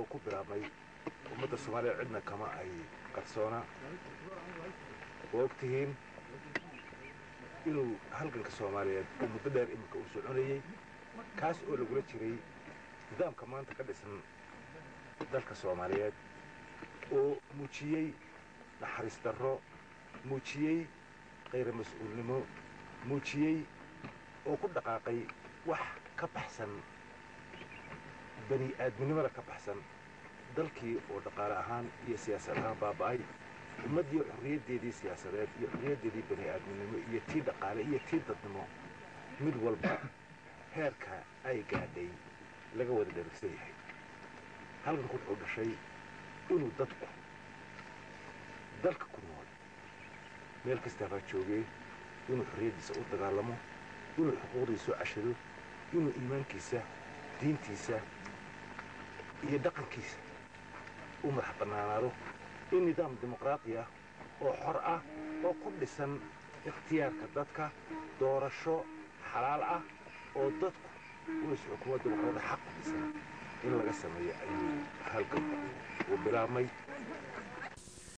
ku bilaabmay ummadda Soomaaliyeed cidna kama ay qarsoona waqtigiin inuu halganka Soomaaliyeed uu muddo dheer imika u soconayay kaas oo lagu jiray nidaamka maanta ka dhisan dalka Soomaaliyeed oo muujiyay naxariis darro muujiyay غير مسؤولنimo muujiyay oo ku dhaqaaqay wax ka baxsan bani aadminimada ka baxsan dalkii oo dhaqaale ahaan iyo siyaasad ahaan baaba'ay ummadii xorriyadeedii siyaasadeed iyo xorriyadeedii bani aadminimo iyo tii dhaqaale iyo tii dadnimo mid walba heerka ay gaadhay laga wada dheregsan yahay halkan wuxuu dhashay inuu dadku dalka ku nool meel kasta baa joogay inuu xorriyadiisa u dagaalamo inuu xuquuqdiisa cashado inuu iimaankiisa diintiisa iyo dhaqankiisa u madax bannaanaado in nidaam dimuqraadi ah oo xor ah oo ku dhisan ikhtiyaarka dadka doorasho xalaal ah oo dadku xukuumadda dimuqraadi xaq u dhisan in laga sameeyo ayuu halkan u bilaabmay